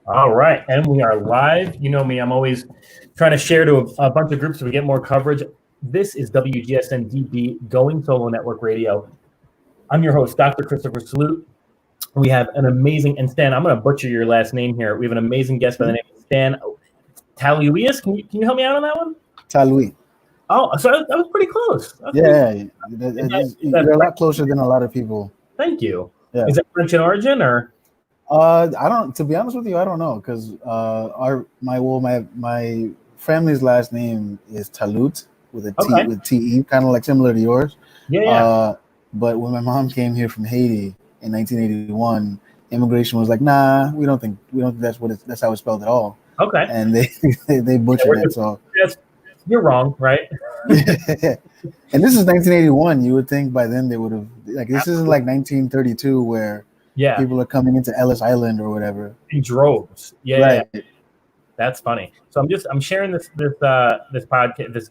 All right, and we are live. You know me, I'm always trying to share to a bunch of groups so we get more coverage. This is WGSN-DB Going Solo Network Radio. I'm your host, Dr. Christopher Salute. We have an amazing, and Stan, I'm going to butcher your last name here. We have an amazing guest by the name of Stan Talouis. Can you help me out on that one? Talouis. Oh, so that was pretty close. You're a lot closer than a lot of people. Thank you. Yeah. Is that French in origin or? I don't. To be honest with you, I don't know because my family's last name is Talut with a T with T-E, kind of like similar to yours. Yeah. But when my mom came here from Haiti in 1981, immigration was like, nah, we don't think that's how it's spelled at all. Okay. And they butchered it. So you're wrong, right? And this is 1981. You would think by then they would have this isn't like 1932 where people are coming into Ellis Island or whatever in droves. Right. That's funny. So I'm sharing this podcast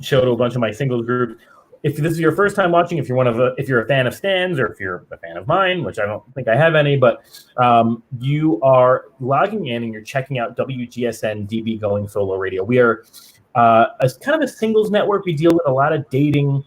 show to a bunch of my singles groups. If this is your first time watching, if you're a fan of Stan's or if you're a fan of mine, which I don't think I have any, but you are logging in and you're checking out WGSN-DB Going Solo Radio. We are a kind of a singles network. We deal with a lot of dating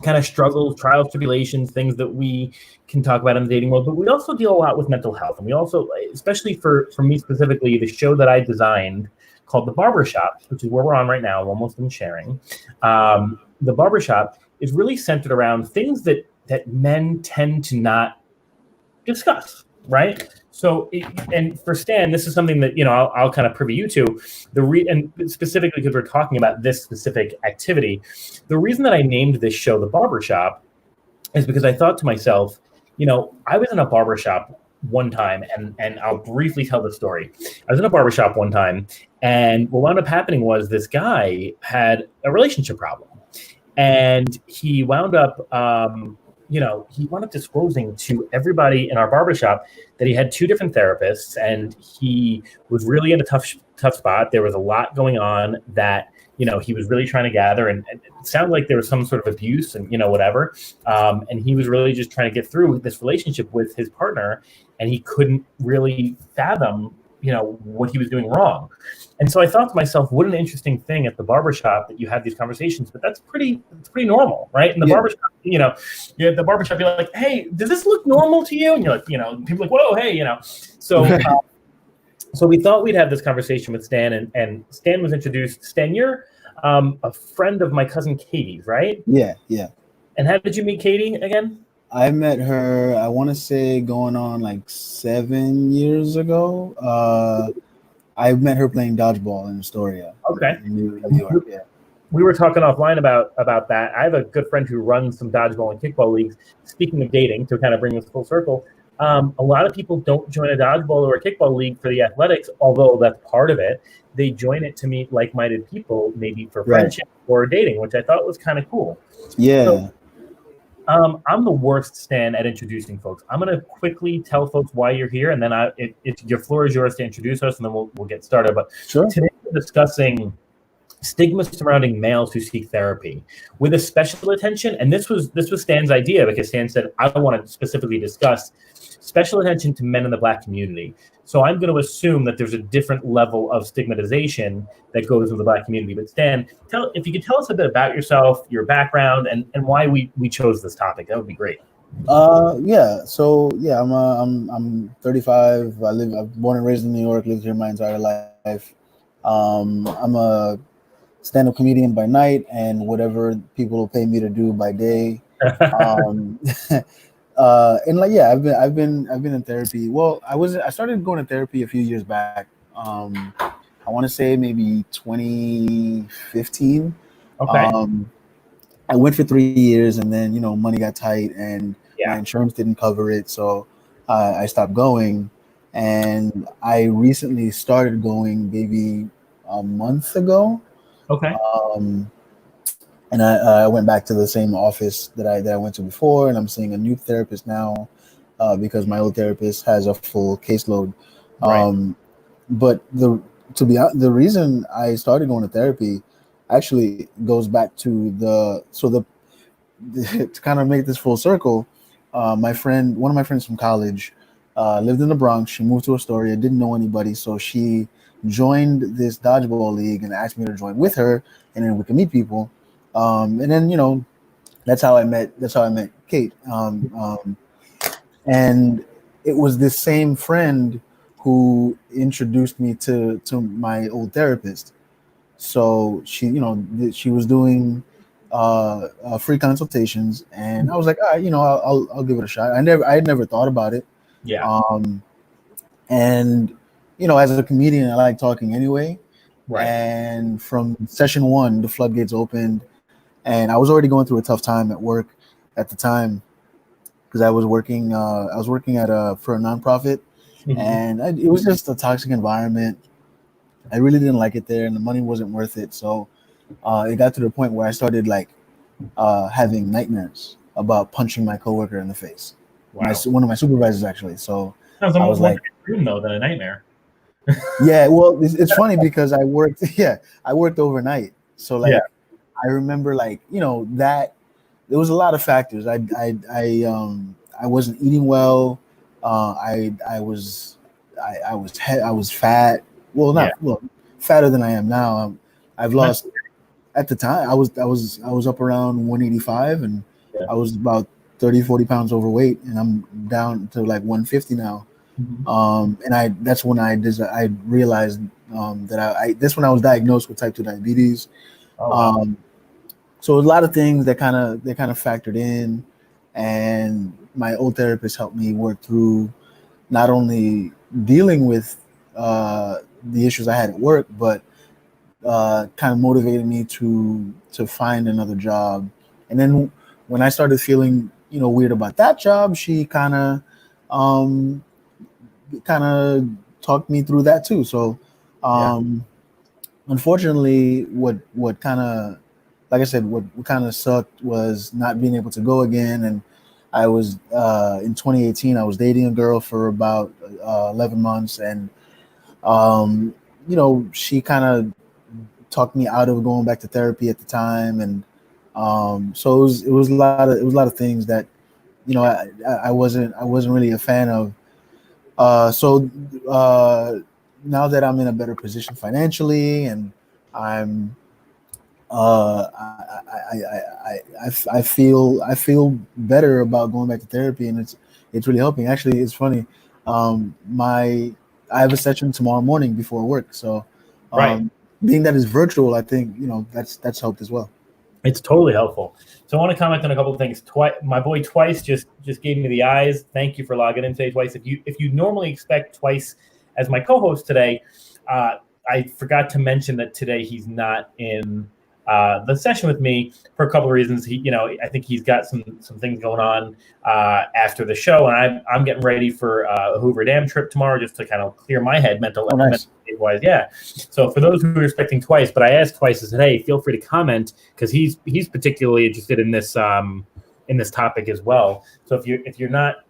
kind of struggles, trials, tribulations, things that we can talk about in the dating world, but we also deal a lot with mental health. And we also, especially for me specifically, the show that I designed called The Barber Shop, which is where we're on right now, I'm almost in sharing. The Barber Shop is really centered around things that men tend to not discuss, right? So, and for Stan, this is something that, I'll kind of privy you to, and specifically because we're talking about this specific activity. The reason that I named this show The Barber Shop is because I thought to myself, I was in a barber shop one time, and I'll briefly tell the story. I was in a barber shop one time, and what wound up happening was this guy had a relationship problem, and he wound up disclosing to everybody in our barbershop that he had two different therapists, and he was really in a tough spot. There was a lot going on that, he was really trying to gather, and it sounded like there was some sort of abuse and, whatever. And he was really just trying to get through this relationship with his partner, and he couldn't really fathom, what he was doing wrong. And so I thought to myself, what an interesting thing at the barbershop that you have these conversations, but it's pretty normal, right? In the barbershop, you're at the barbershop, you're like, hey, does this look normal to you? And you're like, people are like, whoa, hey, So so we thought we'd have this conversation with Stan, and Stan was introduced. Stan, you're a friend of my cousin Katie's, right? Yeah. And how did you meet Katie again? I met her, I want to say going on like 7 years ago. I met her playing dodgeball in Astoria. Okay. In New York, yeah. We were talking offline about that. I have a good friend who runs some dodgeball and kickball leagues. Speaking of dating, to kind of bring this full circle, a lot of people don't join a dodgeball or a kickball league for the athletics, although that's part of it. They join it to meet like-minded people, maybe for friendship or dating, which I thought was kind of cool. Yeah. So, I'm the worst, Stan, at introducing folks. I'm going to quickly tell folks why you're here, and then your floor is yours to introduce us, and then we'll get started. But today we're discussing stigmas surrounding males who seek therapy with a special attention. And this was Stan's idea, because Stan said, I want to specifically discuss special attention to men in the Black community. So I'm going to assume that there's a different level of stigmatization that goes with the Black community. But Stan, if you could tell us a bit about yourself, your background, and why we chose this topic, that would be great. So I'm 35. I'm born and raised in New York, lived here my entire life. I'm a stand-up comedian by night, and whatever people will pay me to do by day. I've been in therapy. Well, I started going to therapy a few years back. I want to say maybe 2015. Okay. I went for 3 years, and then money got tight, and my insurance didn't cover it, so I stopped going. And I recently started going maybe a month ago. Okay. And I went back to the same office that I went to before, and I'm seeing a new therapist now because my old therapist has a full caseload. Right. But the reason I started going to therapy actually goes back to to kind of make this full circle. One of my friends from college lived in the Bronx. She moved to Astoria, didn't know anybody, so she joined this dodgeball league and asked me to join with her, and then we could meet people. And then that's how I met Kate. And it was this same friend who introduced me to my old therapist. So she was doing free consultations, and I was like, all right, I'll give it a shot. I had never thought about it. Yeah. And as a comedian, I like talking anyway. Right. And from session one, the floodgates opened, and I was already going through a tough time at work at the time because I was working for a nonprofit, and it was just a toxic environment. I really didn't like it there, and the money wasn't worth it. So it got to the point where I started having nightmares about punching my coworker in the face. Wow. One of my supervisors, actually. So sounds almost more like a dream though than a nightmare. Yeah, well, it's funny because I worked overnight. So I remember that there was a lot of factors. I wasn't eating well. I was fat. Well, fatter than I am now. I've lost. At the time, I was up around 185, and I was about 30-40 pounds overweight, and I'm down to 150 now. And that's when I realized that's when I was diagnosed with type 2 diabetes. Oh, wow. So a lot of things that kind of factored in, and my old therapist helped me work through not only dealing with the issues I had at work, but kind of motivated me to find another job. And then when I started feeling weird about that job, she kind of talked me through that too. So unfortunately, what kind of, like I said, what kind of sucked was not being able to go again. And I was in 2018, I was dating a girl for about 11 months, and she kind of talked me out of going back to therapy at the time, and so it was a lot of things that I wasn't really a fan of. So now that I'm in a better position financially, and I'm I feel better about going back to therapy, and it's really helping. Actually, it's funny. I have a session tomorrow morning before work, so being that it's virtual, I think that's helped as well. It's totally helpful. So I want to comment on a couple of things. My boy Twice just gave me the eyes. Thank you for logging in today, Twice. If you normally expect Twice as my co-host today, I forgot to mention that today he's not in the session with me for a couple of reasons. I think he's got some things going on after the show, and I'm getting ready for a Hoover Dam trip tomorrow just to kind of clear my head mental wise. Yeah. So for those who are expecting Twice, but I asked Twice, I said, hey, feel free to comment because he's particularly interested in this topic as well. So if you're not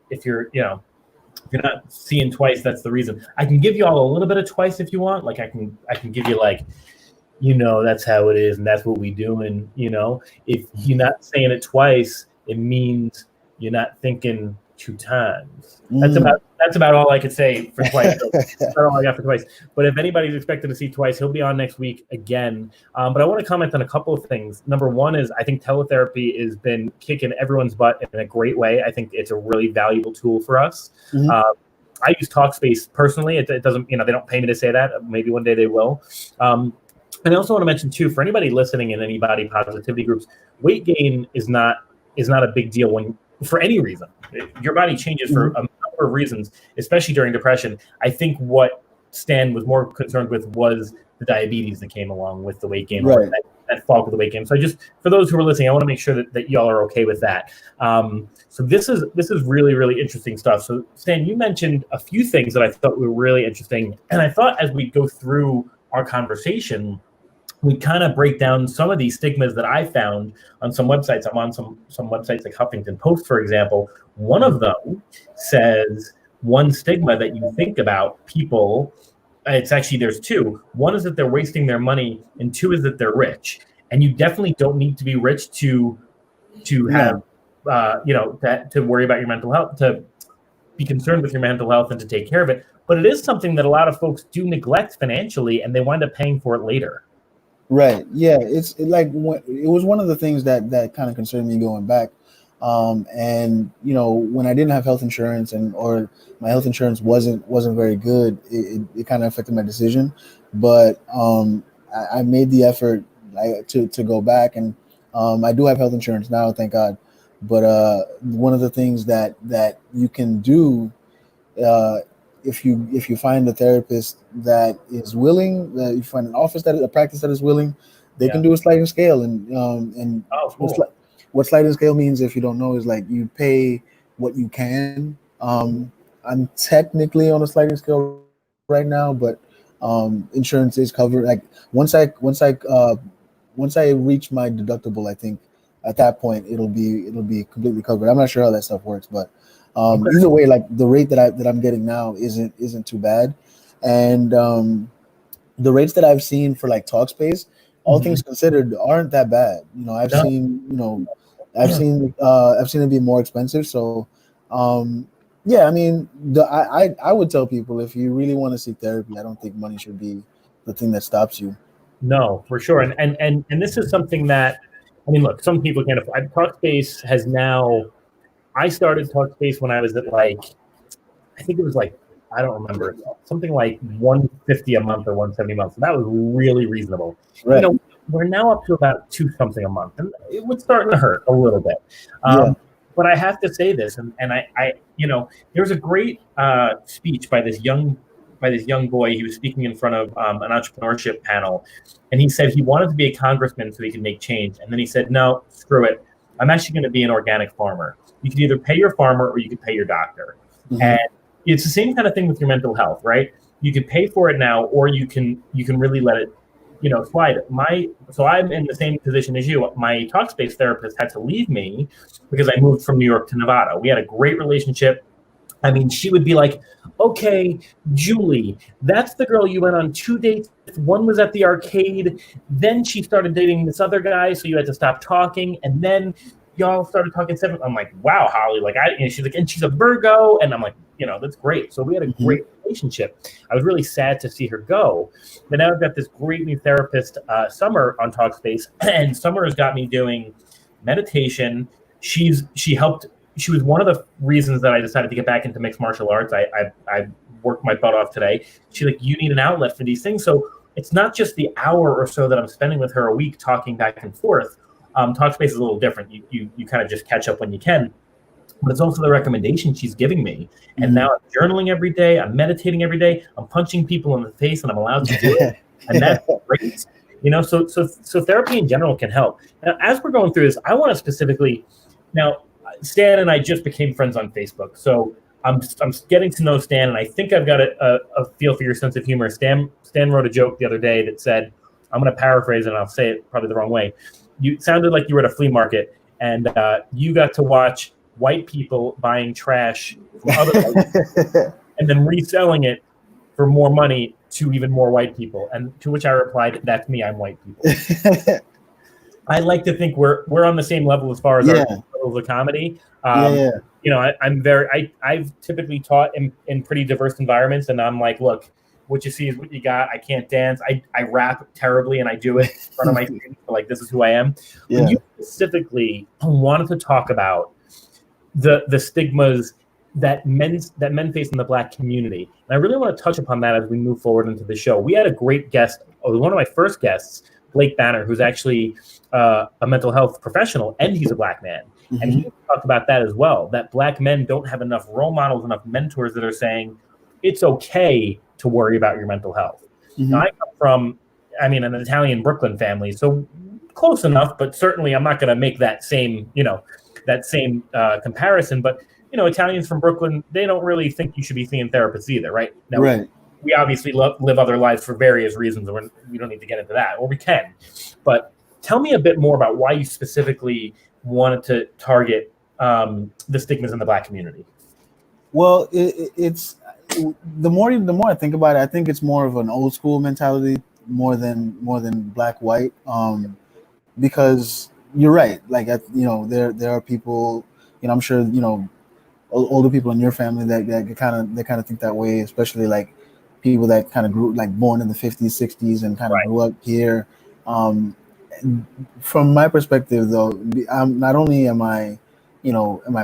seeing Twice, that's the reason. I can give you all a little bit of Twice if you want. I can give you that's how it is, and that's what we do. And if you're not saying it twice, it means you're not thinking two times. That's about all I could say for Twice. So that's all I got for Twice. But if anybody's expected to see Twice, he'll be on next week again. But I want to comment on a couple of things. Number one is I think teletherapy has been kicking everyone's butt in a great way. I think it's a really valuable tool for us. I use Talkspace personally. It doesn't, they don't pay me to say that. Maybe one day they will. And I also want to mention too, for anybody listening in any body positivity groups, weight gain is not a big deal for any reason. Your body changes for a number of reasons, especially during depression. I think what Stan was more concerned with was the diabetes that came along with the weight gain, right? That fault with the weight gain. So just for those who are listening, I want to make sure that y'all are okay with that. So this is really, really interesting stuff. So Stan, you mentioned a few things that I thought were really interesting, and I thought as we go through our conversation, we kind of break down some of these stigmas that I found on some websites. I'm on some websites like Huffington Post, for example. One of them says one stigma that you think about people, it's actually, there's two. One is that they're wasting their money, and two is that they're rich. And you definitely don't need to be rich to have, to worry about your mental health, to be concerned with your mental health and to take care of it. But it is something that a lot of folks do neglect financially, and they wind up paying for it later. Right. Yeah. It was one of the things that kind of concerned me going back. And when I didn't have health insurance or my health insurance wasn't very good, it kind of affected my decision. But I made the effort to go back, and I do have health insurance now, thank God. But one of the things that you can do, if you find a therapist that is willing, that you find a practice that is willing, they can do a sliding scale. And cool. What sliding scale means, if you don't know, is like you pay what you can. I'm technically on a sliding scale right now, but insurance is covered. Like once I reach my deductible, I think at that point it'll be completely covered. I'm not sure how that stuff works, but either way, like the rate that I'm getting now isn't too bad, and the rates that I've seen for like Talkspace, all things considered, aren't that bad. I've seen it be more expensive. So yeah, I mean, I would tell people, if you really want to seek therapy, I don't think money should be the thing that stops you. No, for sure. And this is something that, I mean, look, some people can't afford. Talkspace has now, I started Talkspace when I was at I think it was I don't remember, something like $150 a month or $170 a month. So that was really reasonable. Right. We're now up to about $2 something a month, and it was starting to hurt a little bit. But I have to say this, and I there was a great speech by this young boy. He was speaking in front of an entrepreneurship panel, and he said he wanted to be a congressman so he could make change. And then he said, no, screw it. I'm actually going to be an organic farmer. You can either pay your farmer or you can pay your doctor. And it's the same kind of thing with your mental health, right? You can pay for it now, or you can really let it slide. So I'm in the same position as you. My Talkspace therapist had to leave me because I moved from New York to Nevada. We had a great relationship. I mean, she would be like, okay, Julie, that's the girl you went on 2 dates with. One was at the arcade. Then she started dating this other guy, so you had to stop talking. And then y'all started talking 7. I'm like, wow, Holly. She's like, and she's a Virgo. And I'm like, that's great. So we had a great relationship. I was really sad to see her go. But now I've got this great new therapist, Summer, on Talkspace. And Summer has got me doing meditation. She was one of the reasons that I decided to get back into mixed martial arts. I worked my butt off today. She's like, you need an outlet for these things. So it's not just the hour or so that I'm spending with her a week talking back and forth. Talkspace is a little different. You kind of just catch up when you can. But it's also the recommendation she's giving me. And now I'm journaling every day. I'm meditating every day. I'm punching people in the face, and I'm allowed to do it. And that's great. So therapy in general can help. Now, as we're going through this, I want to specifically now. Stan and I just became friends on Facebook, so I'm getting to know Stan, and I think I've got a feel for your sense of humor. Stan wrote a joke the other day that said, I'm going to paraphrase it, and I'll say it probably the wrong way. You sounded like you were at a flea market, and you got to watch white people buying trash from other white people and then reselling it for more money to even more white people. And to which I replied, "That's me. I'm white people." I like to think we're on the same level as far as our levels of comedy. I've typically taught in pretty diverse environments, and I'm like, look, what you see is what you got. I can't dance. I rap terribly, and I do it in front of my students. Like, this is who I am. Yeah. When you specifically wanted to talk about the stigmas that men face in the Black community, and I really want to touch upon that as we move forward into the show. We had a great guest. It was one of my first guests, Blake Banner, who's actually a mental health professional, and he's a Black man. And he talked about that as well, that Black men don't have enough role models, enough mentors that are saying it's okay to worry about your mental health. Now, I come from, an Italian Brooklyn family, so close enough, but certainly I'm not going to make that same, comparison. But, Italians from Brooklyn, they don't really think you should be seeing therapists either, right? Now, we obviously live other lives for various reasons, and we don't need to get into that, or we can. But tell me a bit more about why you specifically wanted to target the stigmas in the Black community. Well, it's the more I think about it, I think it's more of an old school mentality more than black white, because you're right. Like, there are people, I'm sure, older people in your family that kind of think that way, especially like people that kind of grew like born in the 50s, 60s, and kind of Right. grew up here. From my perspective, though, I'm not only am I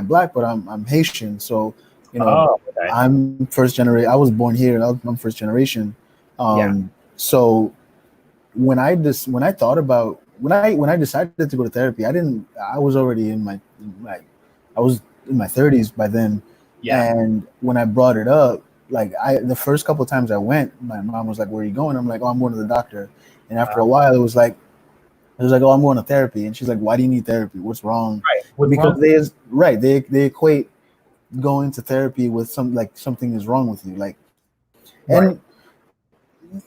black, but I'm Haitian. So, Oh, okay. I'm first generation. I was born here. I'm first generation. Yeah. So when I thought about when I decided to go to therapy, I was already in my I was in my 30s by then. Yeah. And when I brought it up, like the first couple of times I went, my mom was like, "Where are you going?" I'm like, "Oh, I'm going to the doctor." And after a while, it was like, "Oh, I'm going to therapy." And she's like, "Why do you need therapy? What's wrong?" Right. What's Because wrong? they equate going to therapy with something is wrong with you. Like, Right.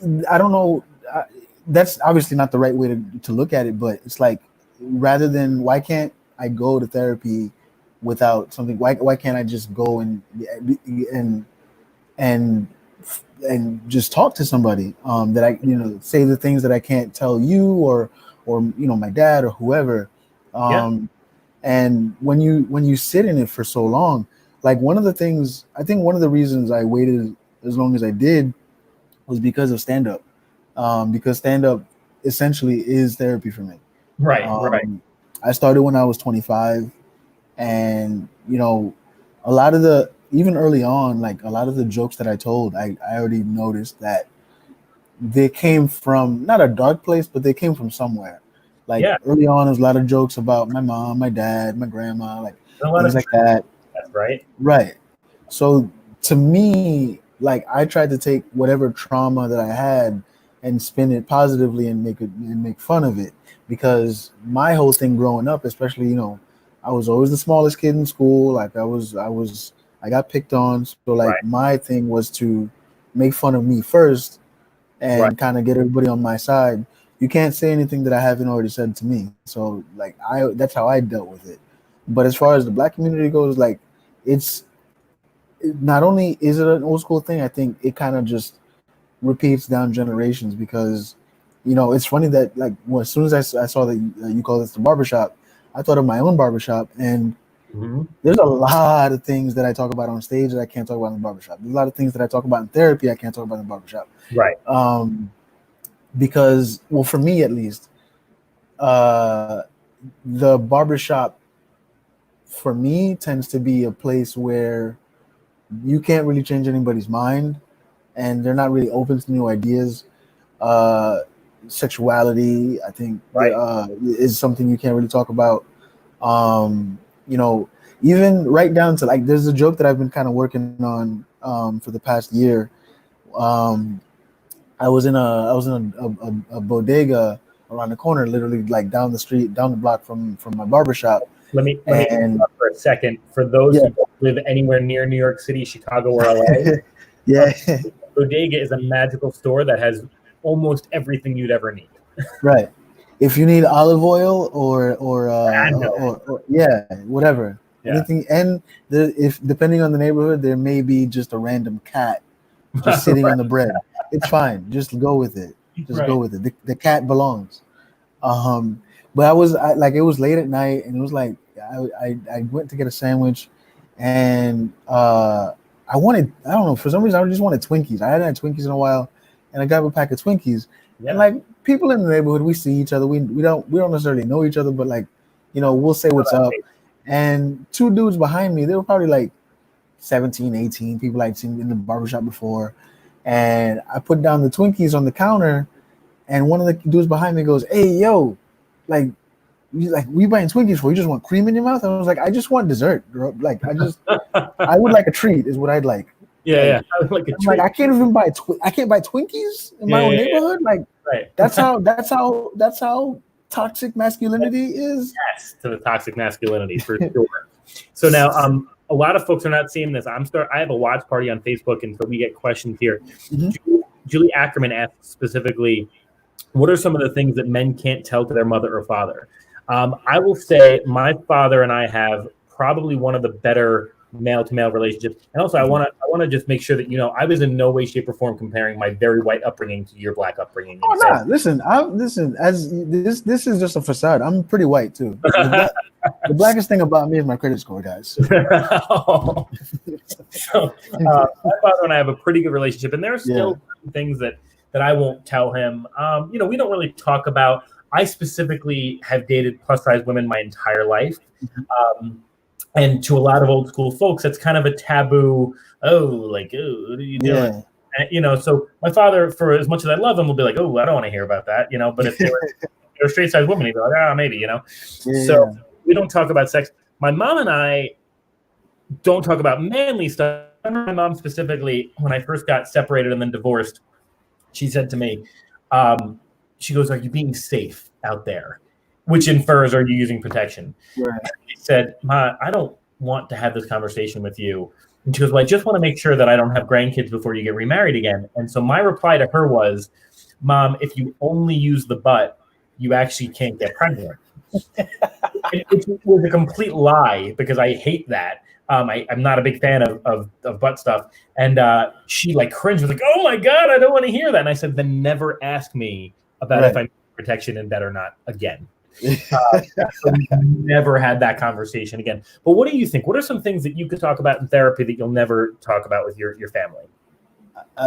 and I don't know. That's obviously not the right way to look at it, but it's like, rather than, why can't I go to therapy without something? Why can't I just go and and and just talk to somebody, that I say the things that I can't tell you, or my dad or whoever. Yeah. um and when you sit in it for so long, like, one of the reasons I waited as long as I did was because of stand up. Because stand up essentially is therapy for me. Right. Right. um I started when I was 25, and a lot of the even early on, like, a lot of the jokes that I told, I already noticed that they came from not a dark place, but they came from somewhere. Like, Yeah. early on, there's a lot of jokes about my mom, my dad, my grandma, like And a lot things of like that. truth, right. Right. So, to me, like, I tried to take whatever trauma that I had and spin it positively and make fun of it, because my whole thing growing up, especially, I was always the smallest kid in school. Like, I got picked on. So, like, Right. my thing was to make fun of me first Right. and kind of get everybody on my side. You can't say anything that I haven't already said to me. So, like, that's how I dealt with it. But as far as the black community goes, like, it's not only is it an old school thing, I think it kind of just repeats down generations, because it's funny that, like, as soon as I saw that you call this the barbershop, I thought of my own barbershop. And Mhm. there's a lot of things that I talk about on stage that I can't talk about in the barbershop. There's a lot of things that I talk about in therapy I can't talk about in the barbershop. Right. Because, well, for me at least, uh, the barbershop for me tends to be a place where you can't really change anybody's mind, and they're not really open to new ideas. Uh, Sexuality, I think, Right. is something you can't really talk about. Um, you know, Even right down to, like, there's a joke that I've been kind of working on for the past year. Um, I was in a bodega around the corner, literally, like, down the street, down the block from my barbershop. Let me And interrupt for a second. For those yeah, who don't live anywhere near New York City, Chicago, or LA, a yeah, bodega is a magical store that has almost everything you'd ever need. right. If you need olive oil I know. or yeah, whatever, Yeah. anything, and if depending on the neighborhood, there may be just a random cat just sitting on the bread. It's fine. Just go with it. Just go Right. with it. The cat belongs. But like, it was late at night, and it was like, I went to get a sandwich, and I don't know, for some reason I just wanted Twinkies. I hadn't had Twinkies in a while, and I got a pack of Twinkies. And, Yeah. like, people in the neighborhood, we see each other. We don't necessarily know each other, but, like, we'll say what's up. And two dudes behind me, they were probably like 17, 18 people I'd seen in the barbershop before. And I put down the Twinkies on the counter, and one of the dudes behind me goes, "Hey, yo, like, we buying Twinkies for? You just want cream in your mouth?" And I was like, "I just want dessert, bro. Like, I would like a treat, is what I'd like." Yeah. Like, Yeah. I would like a I'm like, treat. I can't buy Twinkies in my Yeah. own Yeah. Yeah. neighborhood. Like, Right. that's how toxic masculinity is. Yes to the toxic masculinity for sure. So now, a lot of folks are not seeing this. I have a watch party on Facebook, and so we get questions here. Mhm. Julie Ackerman asks specifically, what are some of the things that men can't tell to their mother or father? I will say my father and I have probably one of the better male to male relationships. And also, I want to just make sure that I was in no way, shape, or form comparing my very white upbringing to your black upbringing. Oh no! Listen. As this is just a facade. I'm pretty white too. The blackest thing about me is my credit score, guys. So, my father and I have a pretty good relationship, and there are still things that I won't tell him. We don't really talk about. I specifically have dated plus size women my entire life. And to a lot of old school folks, that's kind of a taboo. Oh, what are you doing? And, so my father, for as much as I love him, will be like, oh, I don't want to hear about that, But if they're a straight size woman, he'd be like, maybe, So we don't talk about sex. My mom and I don't talk about manly stuff. I remember my mom specifically, when I first got separated and then divorced, she said to me, she goes, "Are you being safe out there?" Which infers, are you using protection? Right. She said, "Ma, I don't want to have this conversation with you." And she goes, "Well, I just want to make sure that I don't have grandkids before you get remarried again." And so my reply to her was, "Mom, if you only use the butt, you actually can't get pregnant." It was a complete lie because I hate that. I'm not a big fan of butt stuff. And she cringed, was like, "Oh my God, I don't want to hear that." And I said, "Then never ask me about if I'm protection in bed or not again." So we never had that conversation again. But what do you think? What are some things that you could talk about in therapy that you'll never talk about with your family?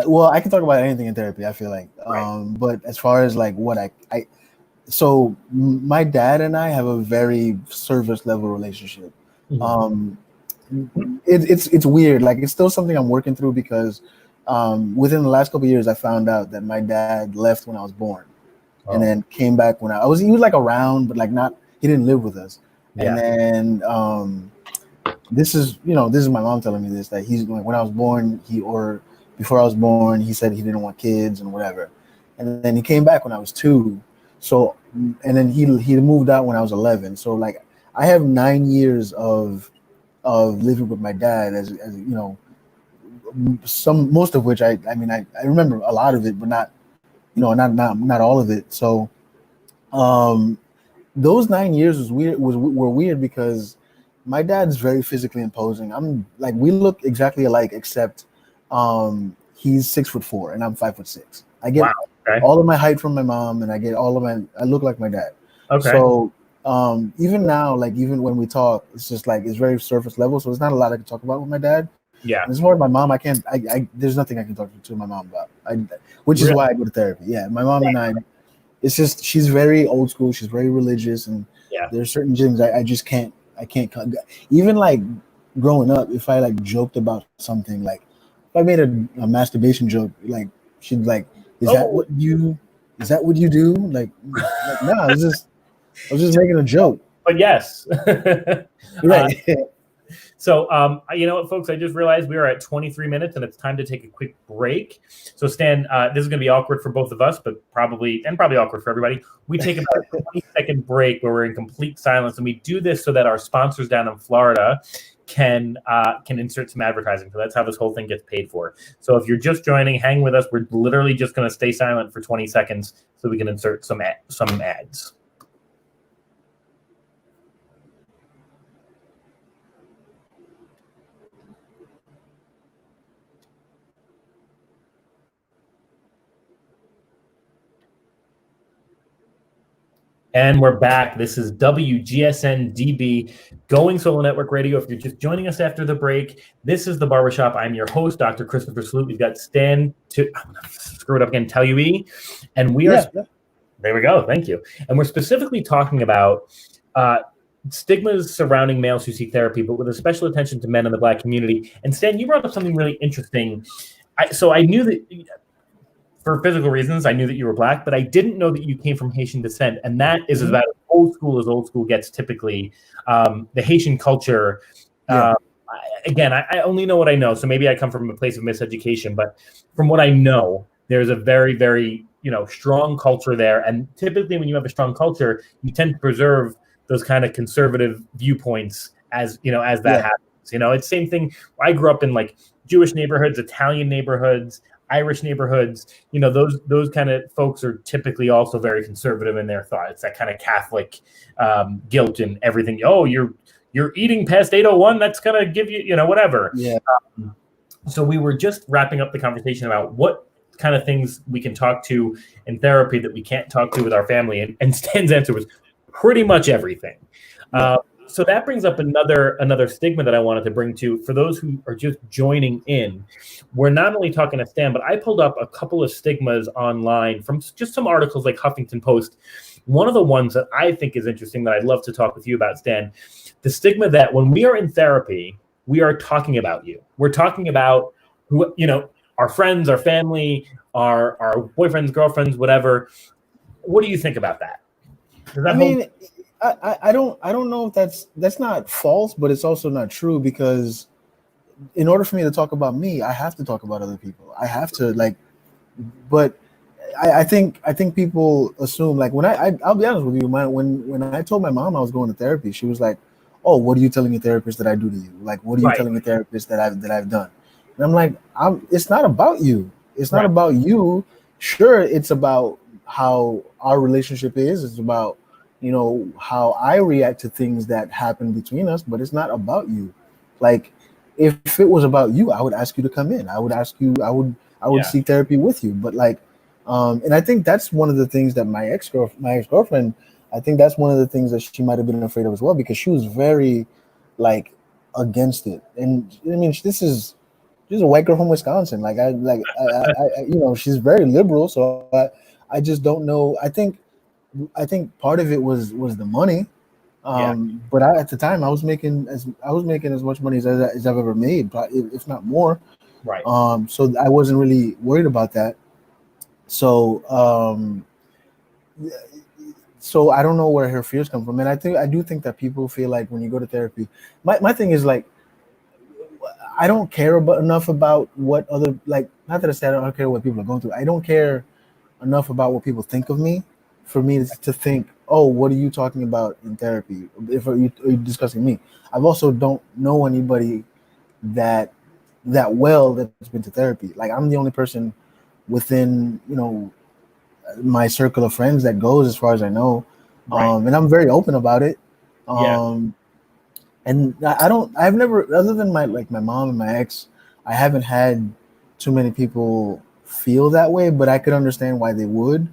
Well, I can talk about anything in therapy, I feel like. But as far as so my dad and I have a very service level relationship. It's weird. It's still something I'm working through because within the last couple of years, I found out that my dad left when I was born. And then came back when he was around, but not, he didn't live with us. Yeah. And then this is my mom telling me this, that he's when I was born, before I was born, he said he didn't want kids and whatever. And then he came back when I was 2. So, and then he moved out when I was 11. So I have 9 years of living with my dad as most of which I remember a lot of it, but not all of it. So, those 9 years were weird because my dad's very physically imposing. We look exactly alike, except he's 6'4" and I'm 5'6". I get all of my height from my mom, and I look like my dad. Okay. So, even now, even when we talk, it's just it's very surface level. So there's not a lot I can talk about with my dad. Yeah. And as far as my mom, there's nothing I can talk to my mom about. Which is why I go to therapy. Yeah. My mom and I, it's just, she's very old school. She's very religious. And there's certain things I can't, even growing up, if I joked about something, if I made a masturbation joke, she'd is that what you do? No, I was just making a joke. But yes. Right. So, you know what, folks? I just realized we are at 23 minutes, and it's time to take a quick break. So, Stan, this is going to be awkward for both of us, but probably awkward for everybody. We take about a 20-second break where we're in complete silence, and we do this so that our sponsors down in Florida can insert some advertising. So that's how this whole thing gets paid for. So if you're just joining, hang with us. We're literally just going to stay silent for 20 seconds so we can insert some ads. And we're back. This is WGSN-DB, Going Solo Network Radio. If you're just joining us after the break, this is the Barbershop. I'm your host, Dr. Christopher Sloot. We've got Stan, I'm going to screw it up again, Talouis. And we are, there we go, thank you. And we're specifically talking about stigmas surrounding males who seek therapy, but with a special attention to men in the Black community. And Stan, you brought up something really interesting. So I knew that, for physical reasons, I knew that you were Black, but I didn't know that you came from Haitian descent. And that is about as old school gets typically. The Haitian culture, again, I only know what I know, so maybe I come from a place of miseducation, but from what I know, there's a very, very, strong culture there. And typically when you have a strong culture, you tend to preserve those kind of conservative viewpoints as that happens. It's the same thing. I grew up in Jewish neighborhoods, Italian neighborhoods, Irish neighborhoods, those kind of folks are typically also very conservative in their thought. It's that kind of Catholic guilt and everything. Oh, you're you're eating past 8:01, that's going to give you, whatever. Yeah. So we were just wrapping up the conversation about what kind of things we can talk to in therapy that we can't talk to with our family. And Stan's answer was pretty much everything. So that brings up another stigma that I wanted to bring to, for those who are just joining in. We're not only talking to Stan, but I pulled up a couple of stigmas online from just some articles like Huffington Post. One of the ones that I think is interesting that I'd love to talk with you about, Stan, the stigma that when we are in therapy, we are talking about you. We're talking about who, our friends, our family, our boyfriends, girlfriends, whatever. What do you think about that? I don't know if that's not false, but it's also not true, because in order for me to talk about me, I have to talk about other people. I have to but I think people assume, like, when I'll be honest with you, when I told my mom I was going to therapy, she was like, "Oh, what are you telling your therapist that I do to you? Like, what are you telling your therapist that I've done?" And I'm like, it's not about you. It's not about you. Sure, it's about how our relationship is. It's about, how I react to things that happen between us, but it's not about you. Like, if it was about you, I would ask you to come in. I would seek therapy with you. But and I think that's one of the things that my ex-girlfriend, I think that's one of the things that she might have been afraid of as well, because she was very against it. And I mean, she's a white girl from Wisconsin. She's very liberal. So I just don't know. I think part of it was the money. But at the time I was making as much money as I've ever made, if not more. Right. So I wasn't really worried about that. So I don't know where her fears come from. And I do think that people feel like when you go to therapy, my thing is, like, I don't care enough about what other, not that I said I don't care what people are going through. I don't care enough about what people think of me for me to think, oh, what are you talking about in therapy? If are you discussing me? I've also don't know anybody that well that's been to therapy. Like, I'm the only person within my circle of friends that goes, as far as I know. And I'm very open about it. And I've never, other than my mom and my ex, I haven't had too many people feel that way, but I could understand why they would.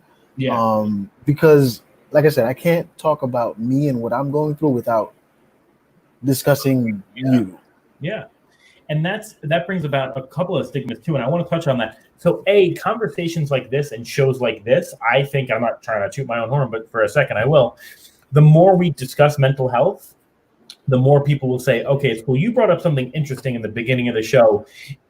Because, like I said, I can't talk about me and what I'm going through without discussing you. Yeah. And that brings about a couple of stigmas too. And I want to touch on that. So conversations like this and shows like this, I think, I'm not trying to toot my own horn, but for a second I will. The more we discuss mental health, the more people will say, okay, it's cool. You brought up something interesting in the beginning of the show.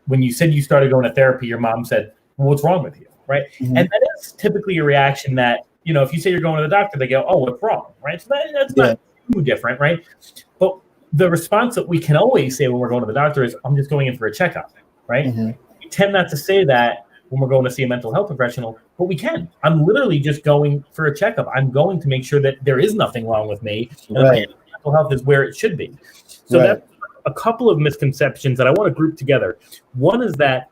When you said you started going to therapy, your mom said, well, what's wrong with you? Right. Mm-hmm. And that is typically a reaction that, if you say you're going to the doctor, they go, oh, what's wrong? Right. So that's not too different. Right. But the response that we can always say when we're going to the doctor is, I'm just going in for a checkup. Right. Mm-hmm. We tend not to say that when we're going to see a mental health professional, but we can. I'm literally just going for a checkup. I'm going to make sure that there is nothing wrong with me. And mental health is where it should be. So that's a couple of misconceptions that I want to group together. One is that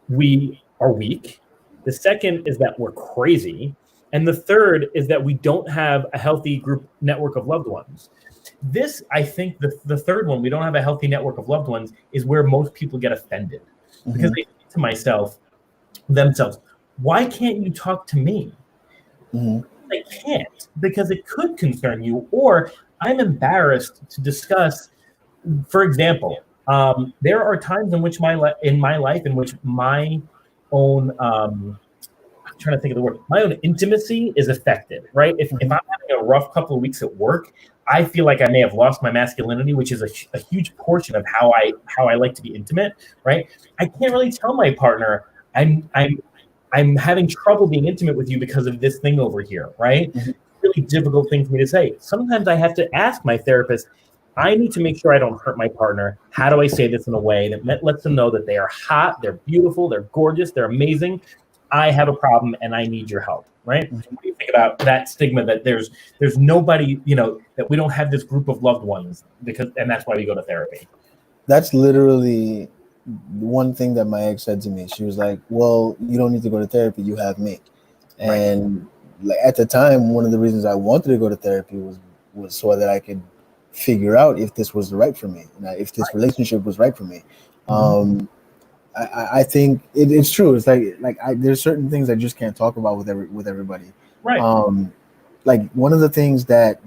we are weak. The second is that we're crazy. And the third is that we don't have a healthy group network of loved ones. This, I think, the third one, we don't have a healthy network of loved ones, is where most people get offended. Mm-hmm. Because they think to themselves, why can't you talk to me? Mm-hmm. They can't, because it could concern you, or I'm embarrassed to discuss. For example, there are times in which my life in which my own I'm trying to think of the word, my own intimacy is affected, right? If I'm having a rough couple of weeks at work, I feel like I may have lost my masculinity, which is a huge portion of how I like to be intimate, right? I can't really tell my partner I'm having trouble being intimate with you because of this thing over here, right? Mm-hmm. Really difficult thing for me to say. Sometimes I have to ask my therapist, I need to make sure I don't hurt my partner. How do I say this in a way that lets them know that they are hot, they're beautiful, they're gorgeous, they're amazing. I have a problem and I need your help, right? Mm-hmm. What do you think about that stigma that there's nobody, that we don't have this group of loved ones and that's why we go to therapy? That's literally one thing that my ex said to me. She was like, well, you don't need to go to therapy. You have me. And at the time, one of the reasons I wanted to go to therapy was so that I could figure out if this was right for me, if this relationship was right for me. I think it's true. It's there's certain things I just can't talk about with everybody. Right. Like one of the things that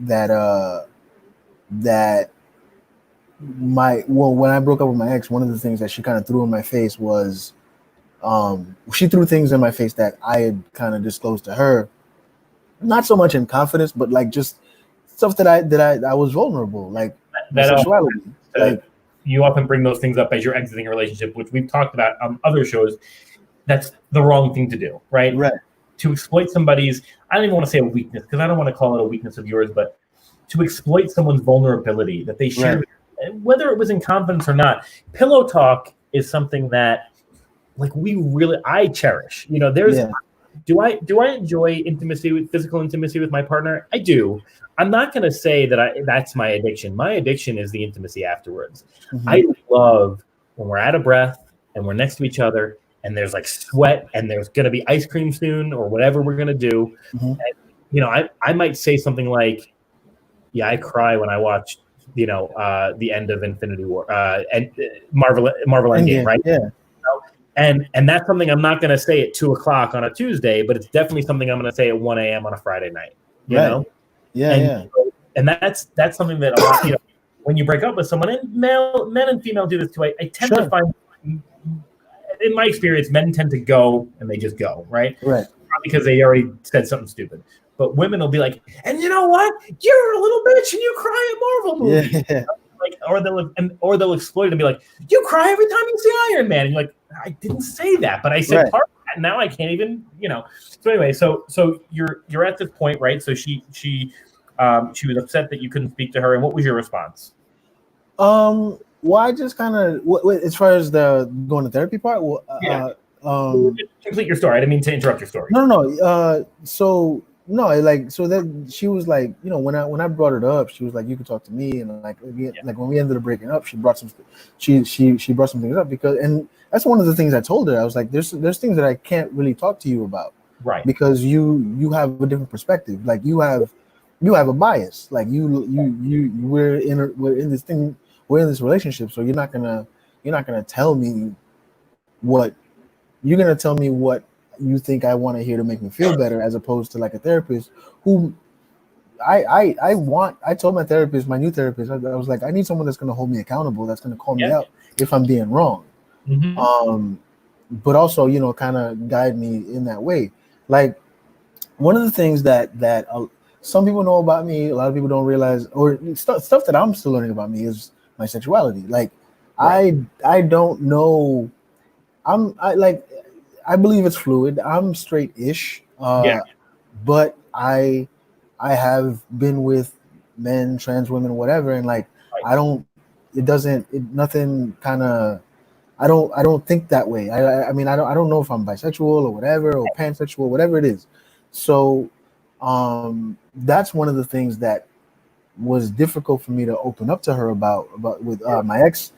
when I broke up with my ex, one of the things that she kind of threw in my face was she threw things in my face that I had kind of disclosed to her, not so much in confidence, but like just stuff that I was vulnerable, like my sexuality. Like you often bring those things up as you're exiting a relationship, which we've talked about on other shows. That's the wrong thing to do, right? Right. To exploit somebody's, I don't even want to say a weakness, because I don't want to call it a weakness of yours, but to exploit someone's vulnerability that they share, whether it was in confidence or not. Pillow talk is something that, like, I cherish. You know, do I enjoy physical intimacy with my partner? I do. I'm not going to say that that's my addiction. My addiction is the intimacy afterwards. I love when we're out of breath and we're next to each other and there's like sweat and there's going to be ice cream soon or whatever we're going to do. And, you know, I might say something like, yeah, I cry when I watch, you know, the end of Infinity War and Marvel Endgame, right? Yeah. And that's something I'm not going to say at 2:00 on a Tuesday, but it's definitely something I'm going to say at 1 a.m. on a Friday night. You know? And that's something that a lot, you know, when you break up with someone, and men and female do this too. I tend to find, in my experience, men tend to go and they just go, right? Right. Not because they already said something stupid. But women will be like, and you know what? You're a little bitch and you cry at Marvel movies. Yeah. Like, or they'll exploit it and be like, you cry every time you see Iron Man. And you're like, I didn't say that, but I said part of that. And now I can't even, you know. So anyway, so you're at this point, right? So she was upset that you couldn't speak to her, and what was your response? Well, I just kind of, as far as the going to therapy part, complete your story. I didn't mean to interrupt your story. No. So that she was like, you know, when I brought it up, she was like, you could talk to me, and like when we ended up breaking up, she brought some things up and that's one of the things I told her. I was like, there's things that I can't really talk to you about, right? Because you have a different perspective. Like you have a bias. Like we're in this relationship, so you're not gonna tell me what you're gonna tell me what you think I want to hear to make me feel better, as opposed to like a therapist who I told my therapist, my new therapist, I was like, I need someone that's gonna hold me accountable, that's gonna call me out if I'm being wrong. But also, you know, kind of guide me in that way. Like one of the things that some people know about me, a lot of people don't realize, or stuff that I'm still learning about me, is my sexuality. Like I don't know. I believe it's fluid. I'm straight-ish, but I have been with men, trans women, whatever, and like I don't think that way. I mean I don't know if I'm bisexual or whatever, or pansexual, whatever it is. So that's one of the things that was difficult for me to open up to her about with my ex.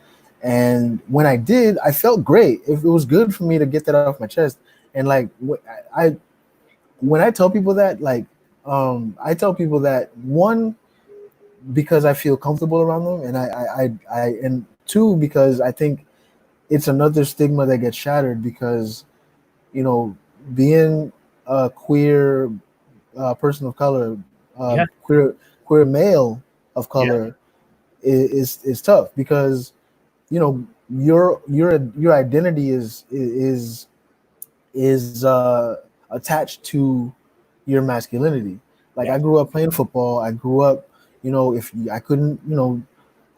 And when I did, I felt great. It was good for me to get that off my chest. And like when I tell people that, like I tell people that, one, because I feel comfortable around them, and and two, because I think it's another stigma that gets shattered, because, you know, being a queer person of color, queer male of color is tough, because, you know, your identity is attached to your masculinity. Like I grew up playing football. I grew up, you know, if I couldn't, you know,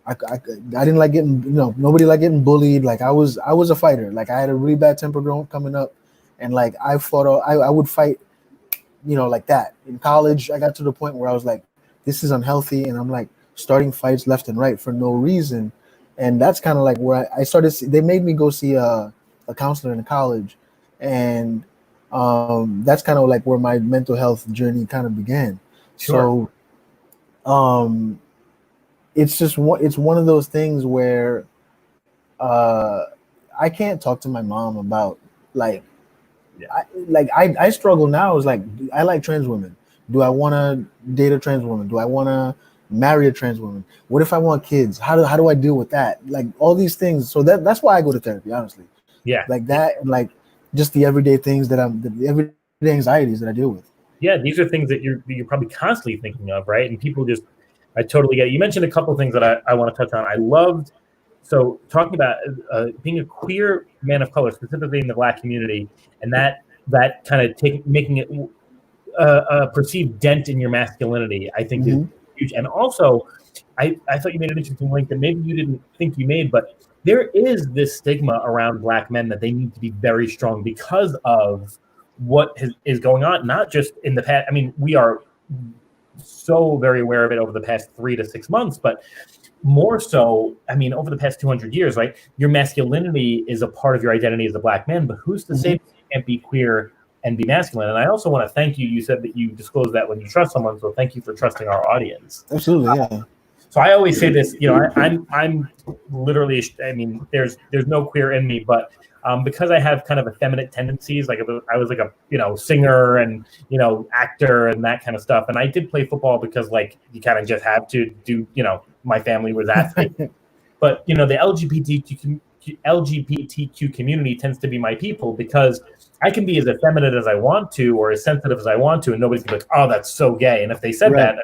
I didn't like getting, you know, nobody liked getting bullied. Like I was a fighter. Like I had a really bad temper coming up, and like I would fight, you know, like that. In college, I got to the point where I was like, this is unhealthy, and I'm like starting fights left and right for no reason. And that's kind of like where I started. They made me go see a counselor in college, and that's kind of like where my mental health journey kind of began. Sure. So it's one of those things where I can't talk to my mom about I struggle now. Is like, I like trans women. Do I want to date a trans woman? Do I want to marry a trans woman? What if I want kids? How do I deal with that? Like all these things. So that's why I go to therapy, honestly. Yeah. Like that, and like just the everyday things the everyday anxieties that I deal with. Yeah, these are things that you're probably constantly thinking of, right? And people just, I totally get it. You mentioned a couple of things that I want to touch on. I loved, so talking about being a queer man of color, specifically in the Black community, and that kind of making it a perceived dent in your masculinity, I think is huge. And also, I thought you made an interesting link that maybe you didn't think you made, but there is this stigma around Black men that they need to be very strong because of what is going on, not just in the past. I mean, we are so very aware of it over the past 3 to 6 months, but more so, I mean, over the past 200 years, right? Your masculinity is a part of your identity as a Black man, but who's to say that you can't be queer and be masculine? And I also want to thank you. You said that you disclose that when you trust someone, so thank you for trusting our audience. Absolutely, yeah. So I always say this, you know, I'm literally, I mean, there's no queer in me, but because I have kind of effeminate tendencies, like I was like a, you know, singer and, you know, actor and that kind of stuff. And I did play football because like you kind of just have to do, you know, my family was athletes. But, you know, the LGBTQ community tends to be my people because I can be as effeminate as I want to or as sensitive as I want to. And nobody's gonna be like, oh, that's so gay. And if they said that,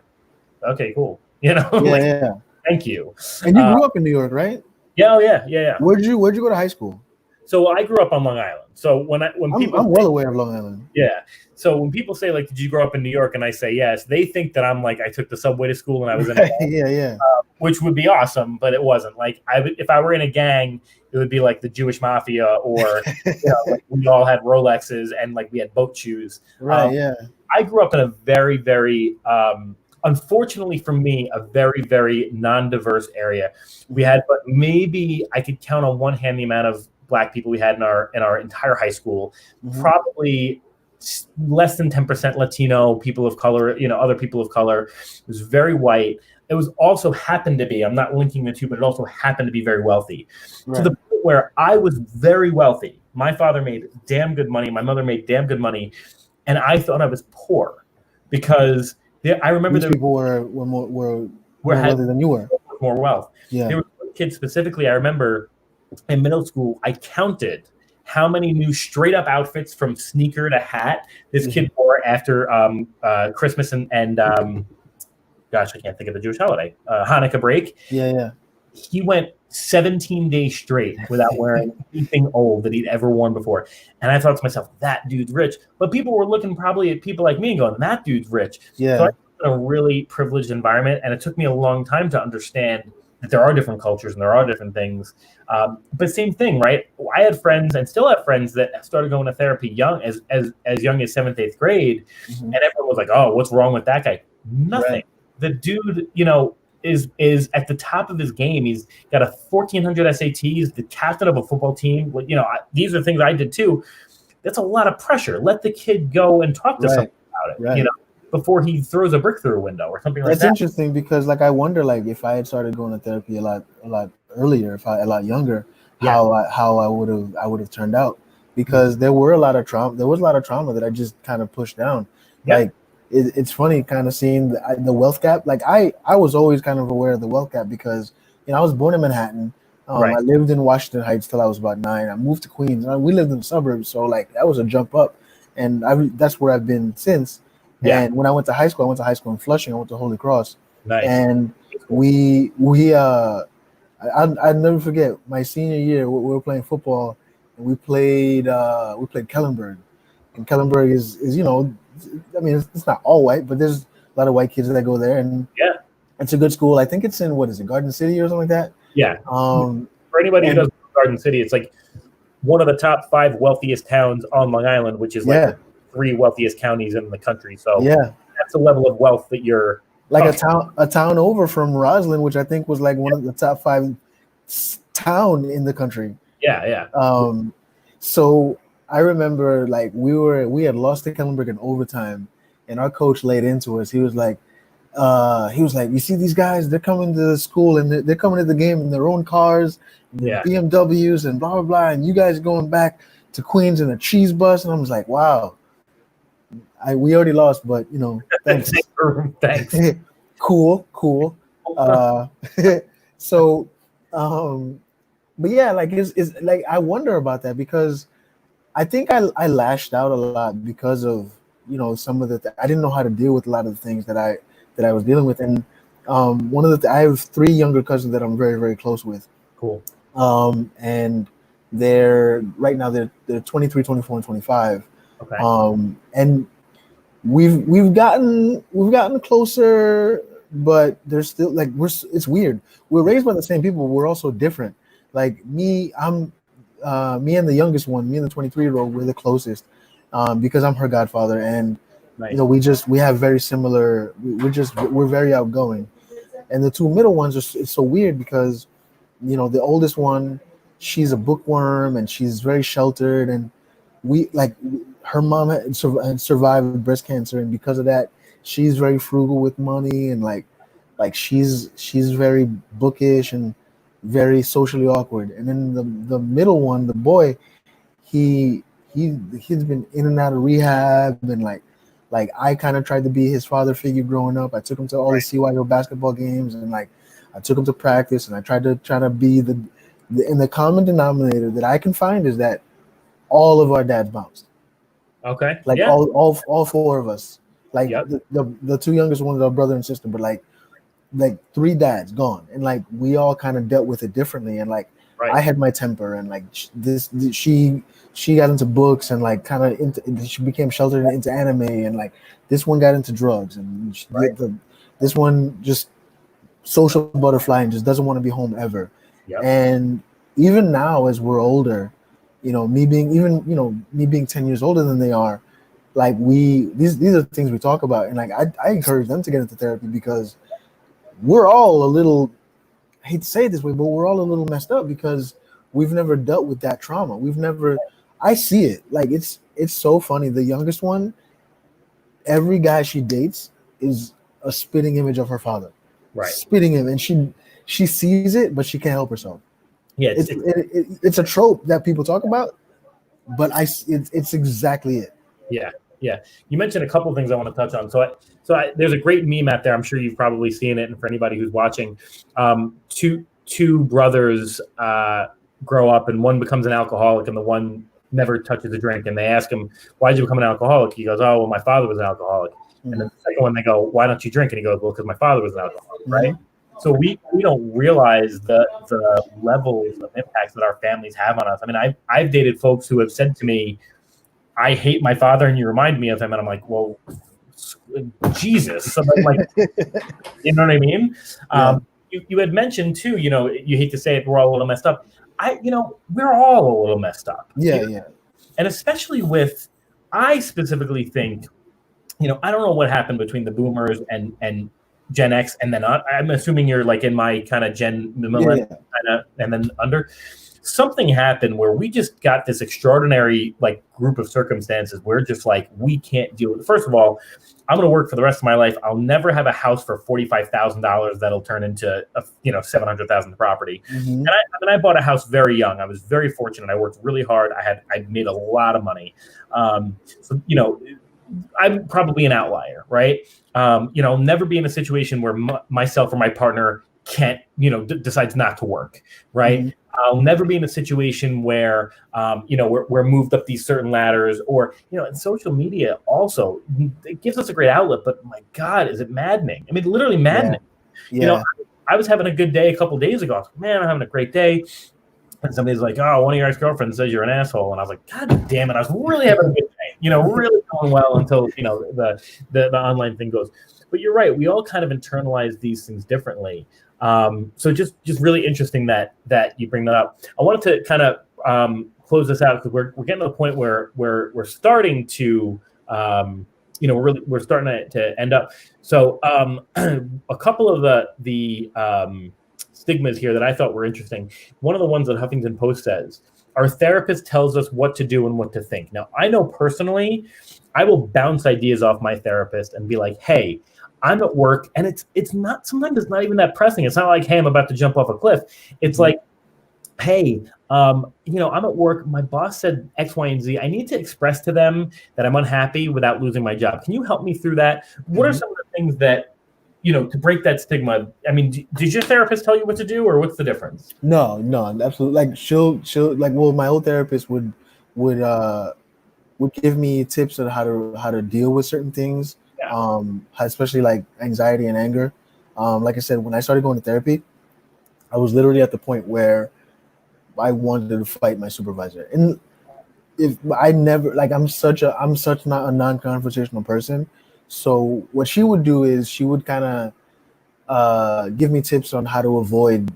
okay, cool. You know, yeah. Thank you. And you grew up in New York, right? Yeah, yeah. Where'd you go to high school? So I grew up on Long Island. So when people, I'm well aware of Long Island. Yeah. So when people say like, "Did you grow up in New York?" and I say yes, they think that I'm like I took the subway to school and I was in a gang, yeah. Which would be awesome, but it wasn't. Like if I were in a gang, it would be like the Jewish mafia, or you know, like we all had Rolexes and like we had boat shoes. Right. Yeah. I grew up in a very, very unfortunately for me, a very, very non-diverse area. We had, but maybe I could count on one hand the amount of Black people we had in our entire high school. Probably less than 10% Latino, people of color, you know, other people of color. It was very white. It was also happened to be, I'm not linking the two, but it also happened to be very wealthy. Right. To the point where I was very wealthy. My father made damn good money. My mother made damn good money. And I thought I was poor because I remember these people were more wealthy than you were. More wealth. Yeah. There were kids specifically, I remember in middle school, I counted how many new straight up outfits from sneaker to hat this kid wore after Christmas and gosh, I can't think of the Jewish holiday, Hanukkah break. Yeah. He went 17 days straight without wearing anything old that he'd ever worn before. And I thought to myself, that dude's rich. But people were looking probably at people like me and going, that dude's rich. Yeah. So I was in a really privileged environment, and it took me a long time to understand that there are different cultures and there are different things. But same thing, right? I had friends and still have friends that started going to therapy young, as young as 7th, 8th grade. And everyone was like, oh, what's wrong with that guy? Nothing. Right. The dude, you know, is at the top of his game. He's got a 1,400 SATs, the captain of a football team. You know, these are things I did too. That's a lot of pressure. Let the kid go and talk to someone about it, you know, before he throws a brick through a window or something like that. That's interesting because, like, I wonder, like, if I had started going to therapy a lot earlier, a lot younger, how I would have turned out. Because there was a lot of trauma that I just kind of pushed down. Like, it's funny kind of seeing the wealth gap. Like I was always kind of aware of the wealth gap because, you know, I was born in Manhattan. I lived in Washington Heights till I was about 9. I moved to Queens. We lived in the suburbs, so like that was a jump up, and that's where I've been since. Yeah. And when I went to high school in Flushing. I went to Holy Cross. Nice. And I'll never forget my senior year. We were playing football, and we played Kellenberg, and Kellenberg is you know. I mean, it's not all white, but there's a lot of white kids that go there, and it's a good school. I think it's in Garden City or something like that. Yeah. For anybody who doesn't know Garden City, it's like one of the top 5 wealthiest towns on Long Island, which is like the 3 wealthiest counties in the country. So that's a level of wealth that you're like a town over from Roslyn, which I think was like one of the top 5 town in the country. Yeah. So I remember like we had lost to Kellenberg in overtime, and our coach laid into us. He was like, you see these guys, they're coming to the school and they're coming to the game in their own cars, BMWs and blah, blah, blah. And you guys going back to Queens in a cheese bus. And I was like, wow, we already lost, but you know, thanks. Thanks. Cool. Uh, so, but yeah, like it's like I wonder about that because I think I lashed out a lot because of some of I didn't know how to deal with a lot of the things that I was dealing with, and one of I have three younger cousins that I'm very very close with. Cool. And they're right now they're 23, 24, and 25. Okay. And we've gotten closer, but there's still like it's weird. We're raised by the same people, but we're also different. Like me and the youngest one, me and the 23-year-old, we're the closest because I'm her godfather, and Nice. we have very similar. We're very outgoing, and the two middle ones it's so weird because the oldest one, she's a bookworm and she's very sheltered, and her mom had survived breast cancer, and because of that, she's very frugal with money, and like she's very bookish and very socially awkward. And then the middle one, the boy, he's been in and out of rehab, and like I kind of tried to be his father figure growing up. I took him to all the CYO basketball games, and like I took him to practice, and I tried to be the common denominator that I can find is that all of our dads bounced. Okay. Like yeah. all four of us. Like Yep. the two youngest ones are brother and sister, but like three dads gone, and like we all kind of dealt with it differently. And like I had my temper, and like she got into books, and like kind of she became sheltered into anime, and like this one got into drugs, and this one just social butterfly and just doesn't want to be home ever. Yep. And even now, as we're older, me being 10 years older than they are, like these are things we talk about, and like I encourage them to get into therapy because we're all a little, I hate to say it this way, but we're all a little messed up because we've never dealt with that trauma. I see it. Like it's so funny. The youngest one, every guy she dates is a spitting image of her father. Right. Spitting him, and she sees it, but she can't help herself. Yeah, it's a trope that people talk about, but it's exactly it. Yeah. You mentioned a couple of things I want to touch on. So there's a great meme out there. I'm sure you've probably seen it, and for anybody who's watching, two brothers grow up, and one becomes an alcoholic, and the one never touches a drink. And they ask him, "Why did you become an alcoholic?" He goes, "Oh, well, my father was an alcoholic." Mm-hmm. And then the second one, they go, "Why don't you drink?" And he goes, "Well, because my father was an alcoholic." Mm-hmm. Right. So we don't realize the levels of impacts that our families have on us. I mean, I've dated folks who have said to me, "I hate my father, and you remind me of him." And I'm like, "Well, Jesus." So then, like, you know what I mean? Yeah. You had mentioned too, you hate to say it, but we're all a little messed up. We're all a little messed up. Yeah. And especially I specifically think, I don't know what happened between the boomers and Gen X, and then I'm assuming you're like in my kind of Gen millennial kind of, and then under. Something happened where we just got this extraordinary like group of circumstances where just like we can't deal with it. First of all, I'm going to work for the rest of my life. I'll never have a house for $45,000 that'll turn into $700,000 property. Mm-hmm. And I bought a house very young. I was very fortunate. I worked really hard. I made a lot of money. So I'm probably an outlier, right? Never be in a situation where myself or my partner can't, decides not to work, right? Mm-hmm. I'll never be in a situation where, we're moved up these certain ladders, or, and social media also, it gives us a great outlet, but my God, is it maddening? I mean, literally maddening. Yeah. I was having a good day a couple of days ago. I was like, man, I'm having a great day. And somebody's like, "Oh, one of your ex-girlfriends says you're an asshole." And I was like, God damn it. I was really having a good day, really going well until, the online thing goes. But you're right. We all kind of internalize these things differently. So just really interesting that you bring that up. I wanted to kind of close this out because we're getting to the point where we're starting to, we're starting to end up. So a couple of the stigmas here that I thought were interesting. One of the ones that Huffington Post says, our therapist tells us what to do and what to think. Now, I know personally, I will bounce ideas off my therapist and be like, "Hey, I'm at work," and it's not, sometimes it's not even that pressing. It's not like, "Hey, I'm about to jump off a cliff." It's like, "Hey, I'm at work. My boss said X, Y, and Z. I need to express to them that I'm unhappy without losing my job. Can you help me through that? What are some of the things that to break that stigma. I mean, did your therapist tell you what to do, or what's the difference? No, absolutely. Like she'll like, well, my old therapist would give me tips on how to deal with certain things, especially like anxiety and anger. Like I said, when I started going to therapy, I was literally at the point where I wanted to fight my supervisor. And if I never, like, I'm such not a non-confrontational person. So what she would do is she would kind of give me tips on how to avoid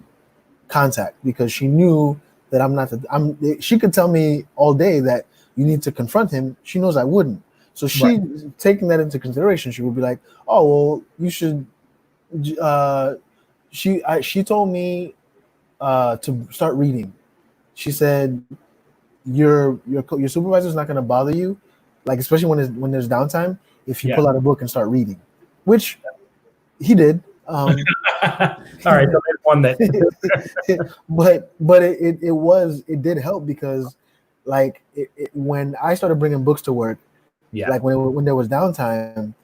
contact, because she knew that she could tell me all day that you need to confront him. She knows I wouldn't. So she, taking that into consideration, she would be like, oh, well, you should, she told me to start reading. She said, your supervisor's not going to bother you, like, especially when there's downtime, if you pull out a book and start reading, which he did. All right, so there's one that but it did help, because like when I started bringing books to work, like when there was downtime,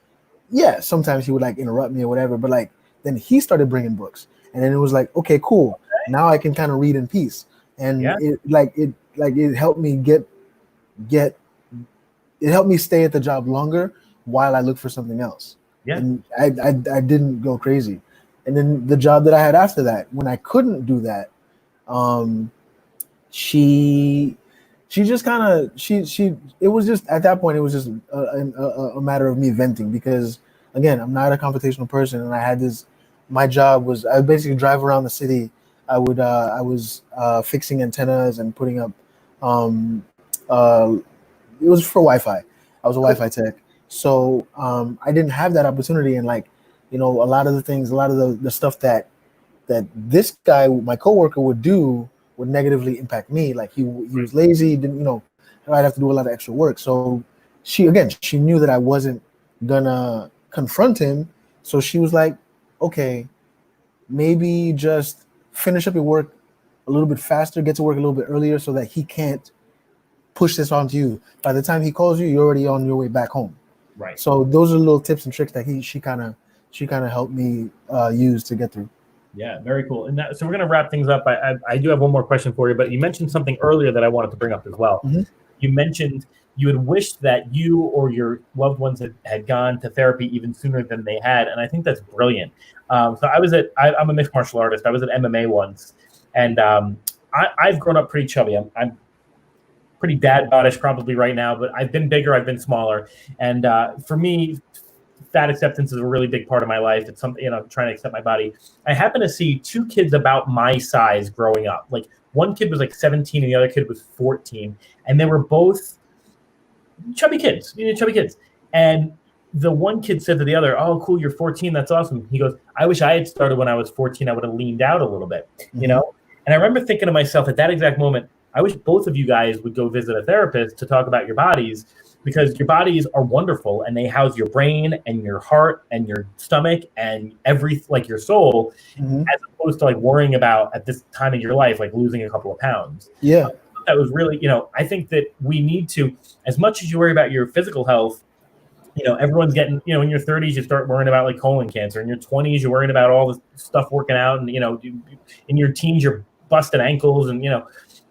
sometimes he would like interrupt me or whatever, but like then he started bringing books, and then it was like, okay, cool, now I can kind of read in peace. And it helped me it helped me stay at the job longer while I looked for something else. And I didn't go crazy. And then the job that I had after that, when I couldn't do that, she just kind of it was just, at that point, it was just a matter of me venting, because again, I'm not a confrontational person, and I had my job was, I would basically drive around the city. I was fixing antennas and putting up, it was for Wi-Fi. I was a Wi-Fi tech. So I didn't have that opportunity, and like, a lot of the stuff that this guy, my coworker, would do would negatively impact me. Like he was lazy, didn't, I'd have to do a lot of extra work. So she knew that I wasn't gonna confront him. So she was like, okay, maybe just finish up your work a little bit faster, get to work a little bit earlier, so that he can't push this onto you. By the time he calls you, you're already on your way back home. Right. So those are little tips and tricks that she kind of helped me use to get through. Yeah, very cool. And so we're going to wrap things up. I do have one more question for you, but you mentioned something earlier that I wanted to bring up as well. Mm-hmm. You mentioned you had wished that you or your loved ones had gone to therapy even sooner than they had, and I think that's brilliant. So I'm a mixed martial artist. I was at MMA once, and I've grown up pretty chubby. I'm pretty dad bodish probably right now, but I've been bigger, I've been smaller, and for me, fat acceptance is a really big part of my life. It's something, trying to accept my body. I happen to see two kids about my size growing up. Like one kid was like 17 and the other kid was 14, and they were both chubby kids. And the one kid said to the other, "Oh, cool, you're 14. That's awesome." He goes, "I wish I had started when I was 14. I would have leaned out a little bit, And I remember thinking to myself at that exact moment, I wish both of you guys would go visit a therapist to talk about your bodies, because your bodies are wonderful and they house your brain and your heart and your stomach and like your soul, as opposed to like worrying about at this time of your life, like losing a couple of pounds." Yeah. That was really, I think that we need to, as much as you worry about your physical health, everyone's getting, in your 30s, you start worrying about like colon cancer. In your 20s, you're worrying about all the stuff working out. And, in your teens, you're busted ankles. And,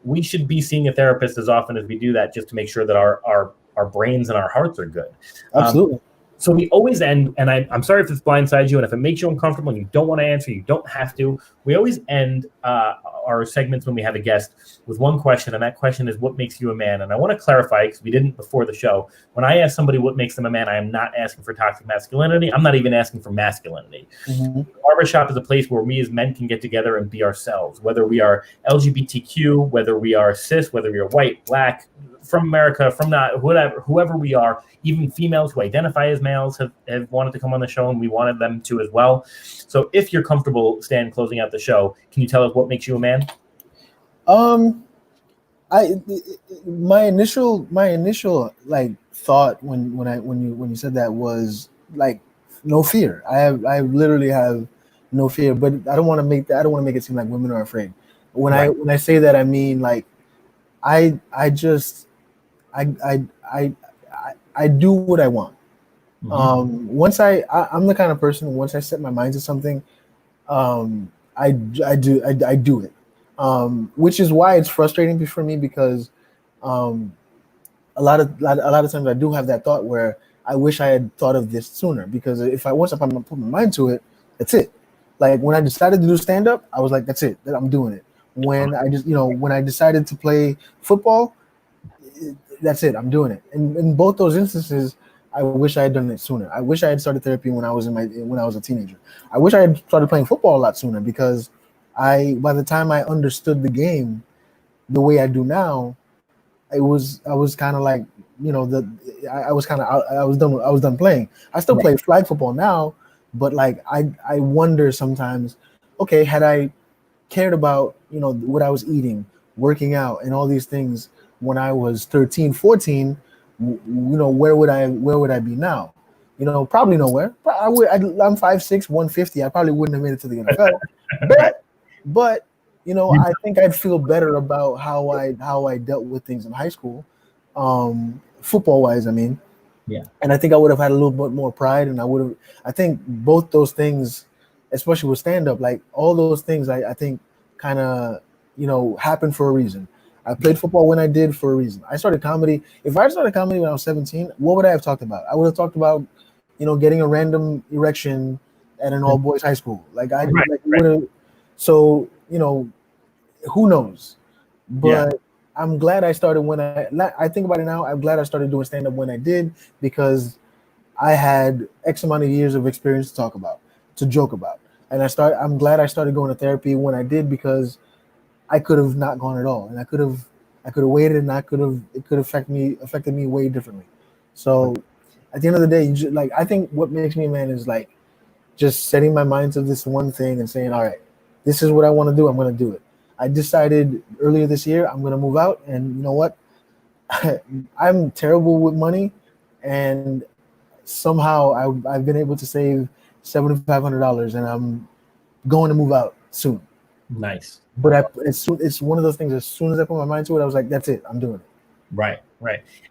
we should be seeing a therapist as often as we do that, just to make sure that our brains and our hearts are good. Absolutely. So we always end, and I'm sorry if this blindsides you, and if it makes you uncomfortable and you don't want to answer, you don't have to. We always end our segments when we have a guest with one question, and that question is, what makes you a man? And I want to clarify, because we didn't before the show, when I ask somebody what makes them a man, I am not asking for toxic masculinity. I'm not even asking for masculinity. Barbershop is a place where we as men can get together and be ourselves, whether we are LGBTQ, whether we are cis, whether we are white, black, from America, from not, whoever we are. Even females who identify as males have wanted to come on the show, and we wanted them to as well. So if you're comfortable, Stan, closing out the show, can you tell us what makes you a man? My initial like thought when you said that was like no fear. I literally have no fear, but I don't want to make it seem like women are afraid. When I say that, I mean like I do what I want. Once I'm the kind of person, once I set my mind to something, I do it, which is why it's frustrating for me because a lot of times I do have that thought where I wish I had thought of this sooner, because if I once I put my mind to it, that's it. Like when I decided to do stand up, I was like, that's it, I'm doing it. When when I decided to play football, that's it, I'm doing it. And in both those instances, I wish I had done it sooner. I wish I had started therapy when I was a teenager. I wish I had started playing football a lot sooner, because by the time I understood the game the way I do now, I was kind of like, I was done playing. I still play flag football now, but like I wonder sometimes, okay, had I cared about what I was eating, working out, and all these things when I was 13, 14, where would I be now? Probably nowhere. I'm 5'6", 150. I probably wouldn't have made it to the NFL. but I think I'd feel better about how I dealt with things in high school, football wise. I mean, yeah. And I think I would have had a little bit more pride, and I think both those things, especially with stand up, like all those things, I think kind of happened for a reason. I played football when I did for a reason. I started comedy. If I started comedy when I was 17, what would I have talked about? I would have talked about, getting a random erection at an all boys high school. Like would have. So who knows? But I'm glad I started when I think about it now. I'm glad I started doing stand up when I did, because I had X amount of years of experience to talk about, to joke about, and I'm glad I started going to therapy when I did, because I could have not gone at all, and I could have waited, and it could have affected me way differently. So at the end of the day, I think what makes me a man is like just setting my mind to this one thing and saying, all right, this is what I want to do. I'm going to do it. I decided earlier this year I'm going to move out, and you know what? I'm terrible with money, and somehow I've been able to save $7,500, and I'm going to move out soon. Nice. But it's one of those things. As soon as I put my mind to it, I was like, "That's it. I'm doing it." Right.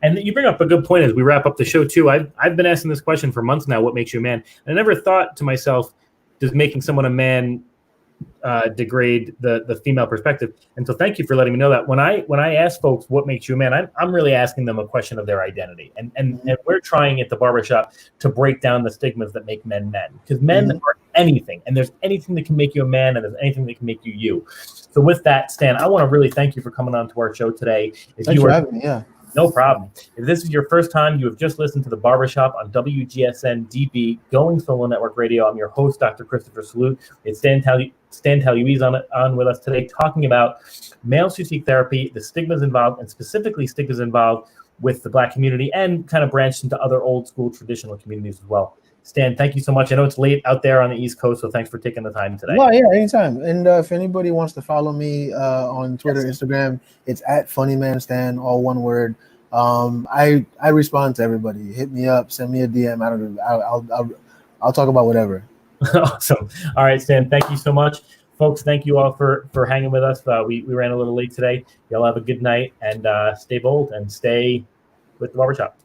And you bring up a good point as we wrap up the show too. I've been asking this question for months now. What makes you a man? And I never thought to myself, does making someone a man degrade the female perspective? And so thank you for letting me know that. When I ask folks what makes you a man, I'm really asking them a question of their identity. And we're trying at the barbershop to break down the stigmas that make men, because men are anything, and there's anything that can make you a man, and there's anything that can make you you. So with that, Stan, I want to really thank you for coming on to our show today. Thanks for having me. Yeah. No problem. If this is your first time, you have just listened to The Barbershop on WGSN-DB, Going Solo Network Radio. I'm your host, Dr. Christopher Salute. It's Stan Talouis on with us today, talking about males who seek therapy, the stigmas involved, and specifically stigmas involved with the Black community, and kind of branched into other old school traditional communities as well. Stan, thank you so much. I know it's late out there on the East Coast, so thanks for taking the time today. Well, yeah, anytime. And if anybody wants to follow me on Twitter, Instagram, it's @FunnyManStan, all one word. I respond to everybody. Hit me up, send me a DM. I don't know. I'll talk about whatever. Awesome. All right, Stan, thank you so much. Folks, thank you all for hanging with us. We ran a little late today. Y'all have a good night, and stay bold and stay with the barbershop.